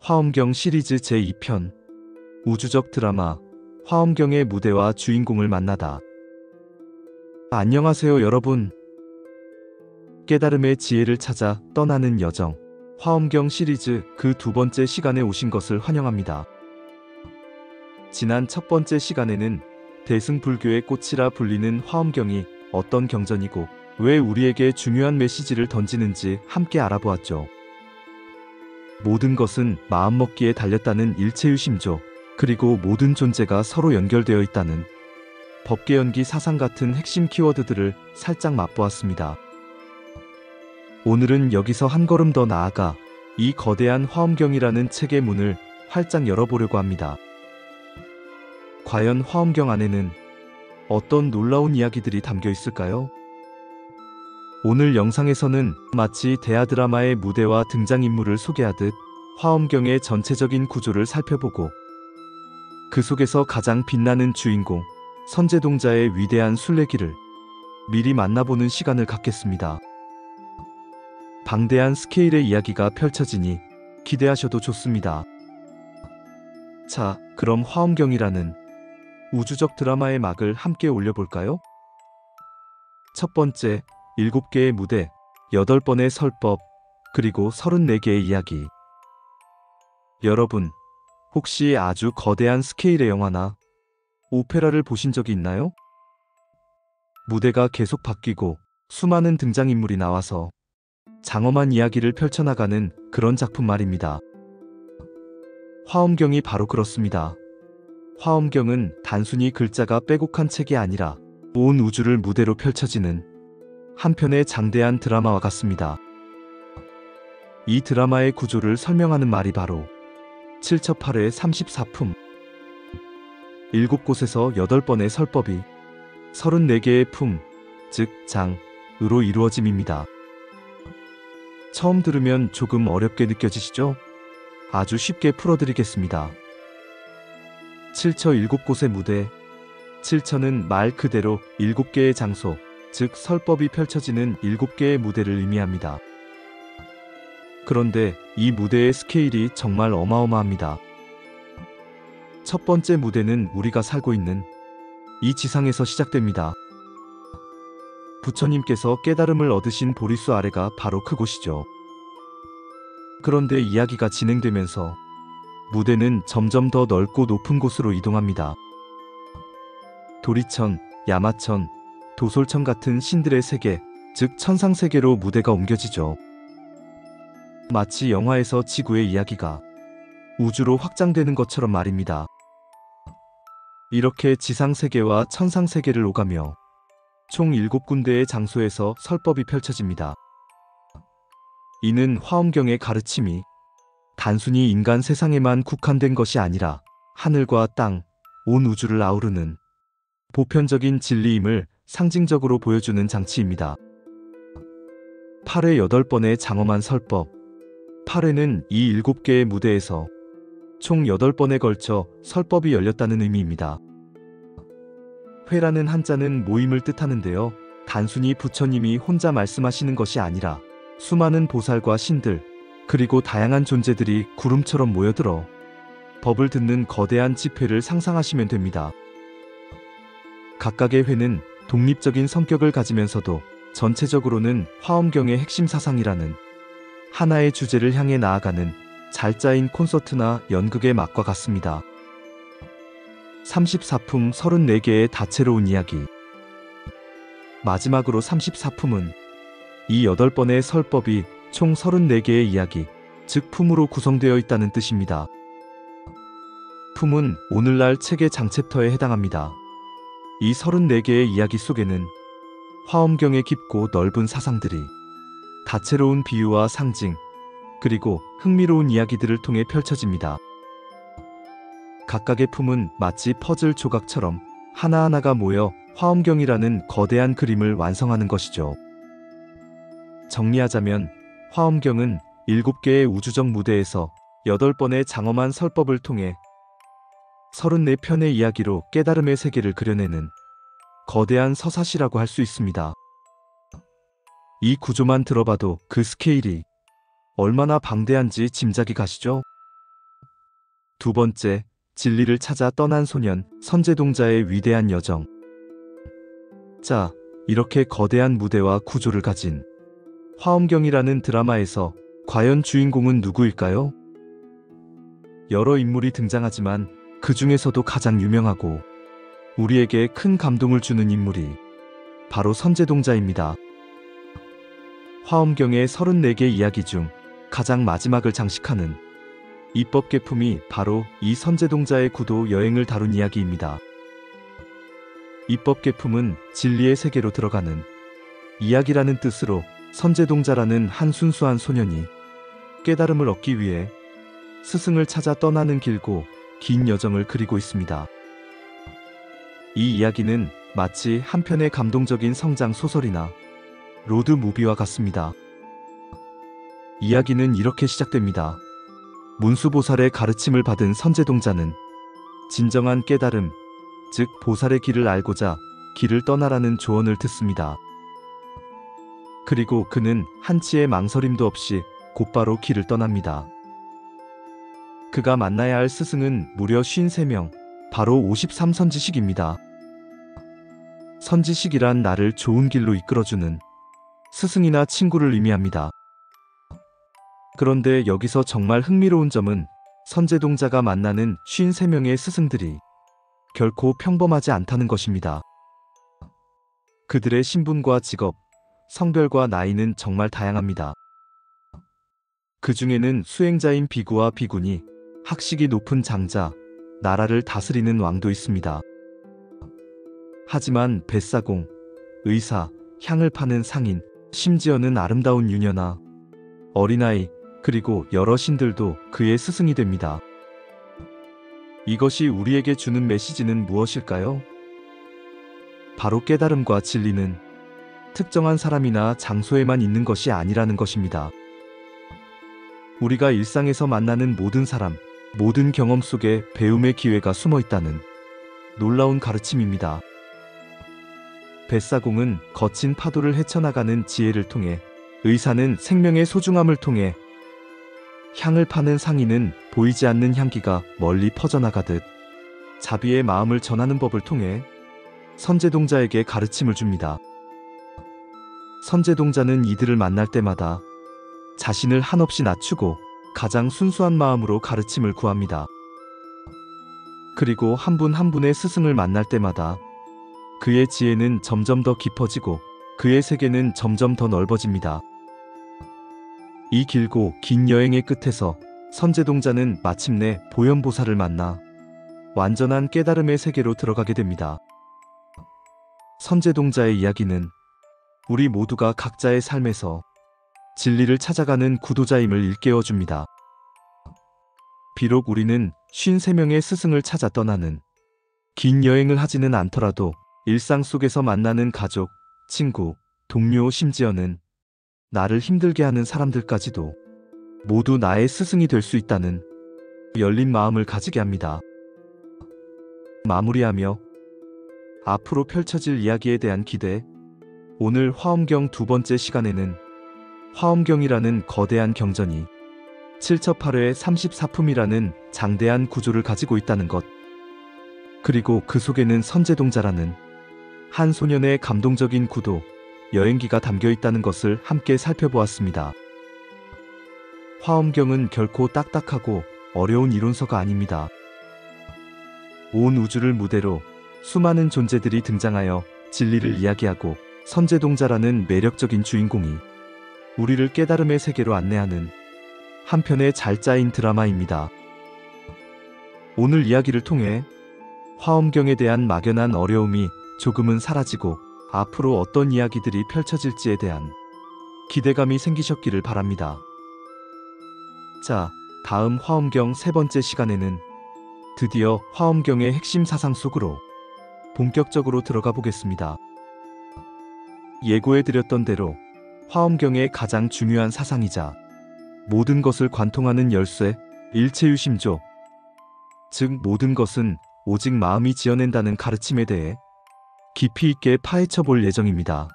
화엄경 시리즈 제2편 우주적 드라마 화엄경의 무대와 주인공을 만나다. 안녕하세요 여러분. 깨달음의 지혜를 찾아 떠나는 여정 화엄경 시리즈 그 두 번째 시간에 오신 것을 환영합니다. 지난 첫 번째 시간에는 대승불교의 꽃이라 불리는 화엄경이 어떤 경전이고 왜 우리에게 중요한 메시지를 던지는지 함께 알아보았죠. 모든 것은 마음먹기에 달렸다는 일체유심조, 그리고 모든 존재가 서로 연결되어 있다는 법계연기 사상 같은 핵심 키워드들을 살짝 맛보았습니다. 오늘은 여기서 한 걸음 더 나아가 이 거대한 화엄경이라는 책의 문을 활짝 열어보려고 합니다. 과연 화엄경 안에는 어떤 놀라운 이야기들이 담겨 있을까요? 오늘 영상에서는 마치 대하 드라마의 무대와 등장인물을 소개하듯 화엄경의 전체적인 구조를 살펴보고 그 속에서 가장 빛나는 주인공 선제동자의 위대한 순례길을 미리 만나보는 시간을 갖겠습니다. 방대한 스케일의 이야기가 펼쳐지니 기대하셔도 좋습니다. 자, 그럼 화엄경이라는 우주적 드라마의 막을 함께 올려볼까요? 첫 번째, 7개의 무대, 8번의 설법, 그리고 34개의 이야기. 여러분, 혹시 아주 거대한 스케일의 영화나 오페라를 보신 적이 있나요? 무대가 계속 바뀌고 수많은 등장인물이 나와서 장엄한 이야기를 펼쳐나가는 그런 작품 말입니다. 화엄경이 바로 그렇습니다. 화엄경은 단순히 글자가 빼곡한 책이 아니라 온 우주를 무대로 펼쳐지는 한편의 장대한 드라마와 같습니다. 이 드라마의 구조를 설명하는 말이 바로 7처8회 34품, 7곳에서 8번의 설법이 34개의 품, 즉 장으로 이루어짐입니다. 처음 들으면 조금 어렵게 느껴지시죠? 아주 쉽게 풀어드리겠습니다. 7처 7곳의 무대, 7처는 말 그대로 7개의 장소, 즉 설법이 펼쳐지는 7개의 무대를 의미합니다. 그런데 이 무대의 스케일이 정말 어마어마합니다. 첫 번째 무대는 우리가 살고 있는 이 지상에서 시작됩니다. 부처님께서 깨달음을 얻으신 보리수 아래가 바로 그곳이죠. 그런데 이야기가 진행되면서 무대는 점점 더 넓고 높은 곳으로 이동합니다. 도리천, 야마천, 도솔천 같은 신들의 세계, 즉 천상세계로 무대가 옮겨지죠. 마치 영화에서 지구의 이야기가 우주로 확장되는 것처럼 말입니다. 이렇게 지상세계와 천상세계를 오가며 총 7군데의 장소에서 설법이 펼쳐집니다. 이는 화엄경의 가르침이 단순히 인간 세상에만 국한된 것이 아니라 하늘과 땅, 온 우주를 아우르는 보편적인 진리임을 상징적으로 보여주는 장치입니다. 8회 8번의 장엄한 설법. 8회는 이 7개의 무대에서 총 8번에 걸쳐 설법이 열렸다는 의미입니다. 회라는 한자는 모임을 뜻하는데요. 단순히 부처님이 혼자 말씀하시는 것이 아니라 수많은 보살과 신들, 그리고 다양한 존재들이 구름처럼 모여들어 법을 듣는 거대한 집회를 상상하시면 됩니다. 각각의 회는 독립적인 성격을 가지면서도 전체적으로는 화엄경의 핵심 사상이라는 하나의 주제를 향해 나아가는 잘 짜인 콘서트나 연극의 막과 같습니다. 34품 34개의 다채로운 이야기. 마지막으로 34품은 이 8번의 설법이 총 34개의 이야기, 즉 품으로 구성되어 있다는 뜻입니다. 품은 오늘날 책의 장챕터에 해당합니다. 이 34개의 이야기 속에는 화엄경의 깊고 넓은 사상들이 다채로운 비유와 상징, 그리고 흥미로운 이야기들을 통해 펼쳐집니다. 각각의 품은 마치 퍼즐 조각처럼 하나하나가 모여 화엄경이라는 거대한 그림을 완성하는 것이죠. 정리하자면 화엄경은 7개의 우주적 무대에서 8번의 장엄한 설법을 통해 34편의 이야기로 깨달음의 세계를 그려내는 거대한 서사시라고 할 수 있습니다. 이 구조만 들어봐도 그 스케일이 얼마나 방대한지 짐작이 가시죠? 두 번째, 진리를 찾아 떠난 소년, 선제동자의 위대한 여정. 자, 이렇게 거대한 무대와 구조를 가진 화엄경이라는 드라마에서 과연 주인공은 누구일까요? 여러 인물이 등장하지만 그 중에서도 가장 유명하고 우리에게 큰 감동을 주는 인물이 바로 선제동자입니다. 화엄경의 34개 이야기 중 가장 마지막을 장식하는 입법계품이 바로 이 선제동자의 구도 여행을 다룬 이야기입니다. 입법계품은 진리의 세계로 들어가는 이야기라는 뜻으로 선제동자라는 한 순수한 소년이 깨달음을 얻기 위해 스승을 찾아 떠나는 길고 긴 여정을 그리고 있습니다. 이 이야기는 마치 한 편의 감동적인 성장 소설이나 로드 무비와 같습니다. 이야기는 이렇게 시작됩니다. 문수보살의 가르침을 받은 선제동자는 진정한 깨달음, 즉 보살의 길을 알고자 길을 떠나라는 조언을 듣습니다. 그리고 그는 한치의 망설임도 없이 곧바로 길을 떠납니다. 그가 만나야 할 스승은 무려 53명, 바로 53선지식입니다. 선지식이란 나를 좋은 길로 이끌어주는 스승이나 친구를 의미합니다. 그런데 여기서 정말 흥미로운 점은 선제동자가 만나는 53명의 스승들이 결코 평범하지 않다는 것입니다. 그들의 신분과 직업, 성별과 나이는 정말 다양합니다. 그 중에는 수행자인 비구와 비구니, 학식이 높은 장자, 나라를 다스리는 왕도 있습니다. 하지만 뱃사공, 의사, 향을 파는 상인, 심지어는 아름다운 유녀나 어린아이, 그리고 여러 신들도 그의 스승이 됩니다. 이것이 우리에게 주는 메시지는 무엇일까요? 바로 깨달음과 진리는 특정한 사람이나 장소에만 있는 것이 아니라는 것입니다. 우리가 일상에서 만나는 모든 사람, 모든 경험 속에 배움의 기회가 숨어 있다는 놀라운 가르침입니다. 뱃사공은 거친 파도를 헤쳐나가는 지혜를 통해, 의사는 생명의 소중함을 통해, 향을 파는 상인은 보이지 않는 향기가 멀리 퍼져나가듯 자비의 마음을 전하는 법을 통해 선제동자에게 가르침을 줍니다. 선제동자는 이들을 만날 때마다 자신을 한없이 낮추고 가장 순수한 마음으로 가르침을 구합니다. 그리고 한 분 한 분의 스승을 만날 때마다 그의 지혜는 점점 더 깊어지고 그의 세계는 점점 더 넓어집니다. 이 길고 긴 여행의 끝에서 선제동자는 마침내 보현보살을 만나 완전한 깨달음의 세계로 들어가게 됩니다. 선제동자의 이야기는 우리 모두가 각자의 삶에서 진리를 찾아가는 구도자임을 일깨워줍니다. 비록 우리는 53명의 스승을 찾아 떠나는 긴 여행을 하지는 않더라도 일상 속에서 만나는 가족, 친구, 동료, 심지어는 나를 힘들게 하는 사람들까지도 모두 나의 스승이 될 수 있다는 열린 마음을 가지게 합니다. 마무리하며 앞으로 펼쳐질 이야기에 대한 기대. 오늘 화엄경 두 번째 시간에는 화엄경이라는 거대한 경전이 7첩8회 34품이라는 장대한 구조를 가지고 있다는 것, 그리고 그 속에는 선제동자라는 한 소년의 감동적인 구도, 여행기가 담겨 있다는 것을 함께 살펴보았습니다. 화엄경은 결코 딱딱하고 어려운 이론서가 아닙니다. 온 우주를 무대로 수많은 존재들이 등장하여 진리를 이야기하고 선제동자라는 매력적인 주인공이 우리를 깨달음의 세계로 안내하는 한편의 잘 짜인 드라마입니다. 오늘 이야기를 통해 화엄경에 대한 막연한 어려움이 조금은 사라지고 앞으로 어떤 이야기들이 펼쳐질지에 대한 기대감이 생기셨기를 바랍니다. 자, 다음 화엄경 세 번째 시간에는 드디어 화엄경의 핵심 사상 속으로 본격적으로 들어가 보겠습니다. 예고해드렸던 대로 화엄경의 가장 중요한 사상이자 모든 것을 관통하는 열쇠, 일체유심조, 즉 모든 것은 오직 마음이 지어낸다는 가르침에 대해 깊이 있게 파헤쳐 볼 예정입니다.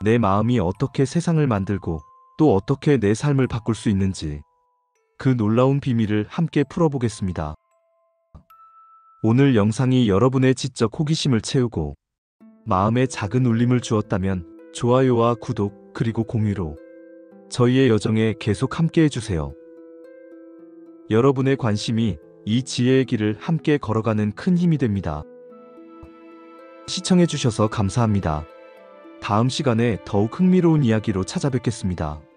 내 마음이 어떻게 세상을 만들고 또 어떻게 내 삶을 바꿀 수 있는지 그 놀라운 비밀을 함께 풀어보겠습니다. 오늘 영상이 여러분의 지적 호기심을 채우고 마음에 작은 울림을 주었다면 좋아요와 구독 그리고 공유로 저희의 여정에 계속 함께 해주세요. 여러분의 관심이 이 지혜의 길을 함께 걸어가는 큰 힘이 됩니다. 시청해주셔서 감사합니다. 다음 시간에 더욱 흥미로운 이야기로 찾아뵙겠습니다.